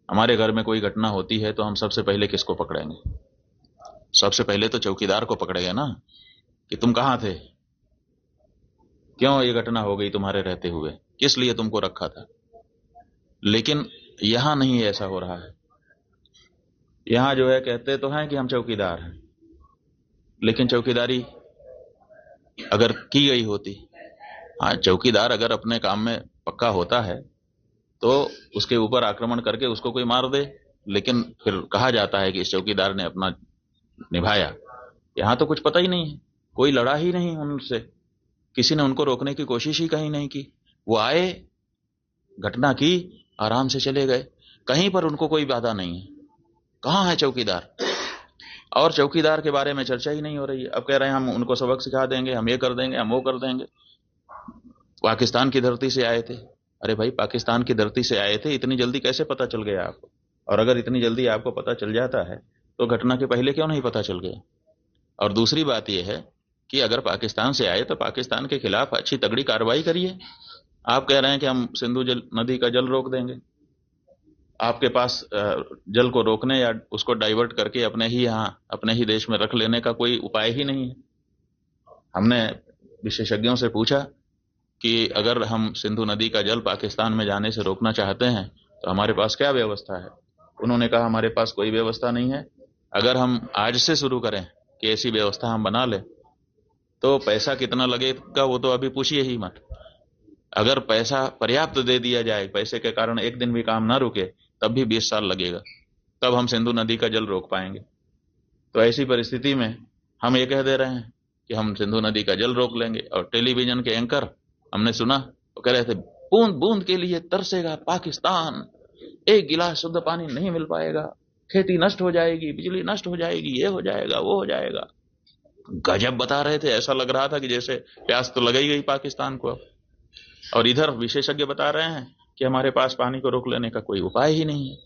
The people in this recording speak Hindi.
हमारे घर में कोई घटना होती है तो हम सबसे पहले किसको पकड़ेंगे? सबसे पहले तो चौकीदार को पकड़ेंगे ना, कि तुम कहां थे, क्यों ये घटना हो गई तुम्हारे रहते हुए, किस लिए तुमको रखा था। लेकिन यहां नहीं ऐसा हो रहा है। यहां जो है कहते तो हैं कि हम चौकीदार हैं, लेकिन चौकीदारी अगर की गई होती, हाँ चौकीदार अगर अपने काम में पक्का होता है तो उसके ऊपर आक्रमण करके उसको कोई मार दे, लेकिन फिर कहा जाता है कि इस चौकीदार ने अपना निभाया। यहां तो कुछ पता ही नहीं है, कोई लड़ा ही नहीं उनसे, किसी ने उनको रोकने की कोशिश ही कहीं नहीं की। वो आए, घटना की, आराम से चले गए, कहीं पर उनको कोई बाधा नहीं है। कहां है चौकीदार? और चौकीदार के बारे में चर्चा ही नहीं हो रही है। अब कह रहे हैं हम उनको सबक सिखा देंगे, हम ये कर देंगे, हम वो कर देंगे। पाकिस्तान की धरती से आए थे। अरे भाई, पाकिस्तान की धरती से आए थे, इतनी जल्दी कैसे पता चल गया आपको? और अगर इतनी जल्दी आपको पता चल जाता है तो घटना के पहले क्यों नहीं पता चल गया? और दूसरी बात यह है कि अगर पाकिस्तान से आए तो पाकिस्तान के खिलाफ अच्छी तगड़ी कार्रवाई करिए। आप कह रहे हैं कि हम सिंधु नदी का जल रोक देंगे। आपके पास जल को रोकने या उसको डाइवर्ट करके अपने ही यहाँ, अपने ही देश में रख लेने का कोई उपाय ही नहीं है। हमने विशेषज्ञों से पूछा कि अगर हम सिंधु नदी का जल पाकिस्तान में जाने से रोकना चाहते हैं तो हमारे पास क्या व्यवस्था है। उन्होंने कहा हमारे पास कोई व्यवस्था नहीं है। अगर हम आज से शुरू करें कि ऐसी व्यवस्था हम बना लें तो पैसा कितना लगेगा वो तो अभी पूछिए ही मत। अगर पैसा पर्याप्त दे दिया जाए, पैसे के कारण एक दिन भी काम ना रुके, तब भी 20 साल लगेगा, तब हम सिंधु नदी का जल रोक पाएंगे। तो ऐसी परिस्थिति में हम ये कह दे रहे हैं कि हम सिंधु नदी का जल रोक लेंगे। और टेलीविजन के एंकर हमने सुना, वो कह रहे थे बूंद बूंद के लिए तरसेगा पाकिस्तान, एक गिलास शुद्ध पानी नहीं मिल पाएगा, खेती नष्ट हो जाएगी, बिजली नष्ट हो जाएगी, ये हो जाएगा, वो हो जाएगा। गजब बता रहे थे, ऐसा लग रहा था कि जैसे प्यास तो लग ही गई पाकिस्तान को अब। और इधर विशेषज्ञ बता रहे हैं कि हमारे पास पानी को रोक लेने का कोई उपाय ही नहीं है।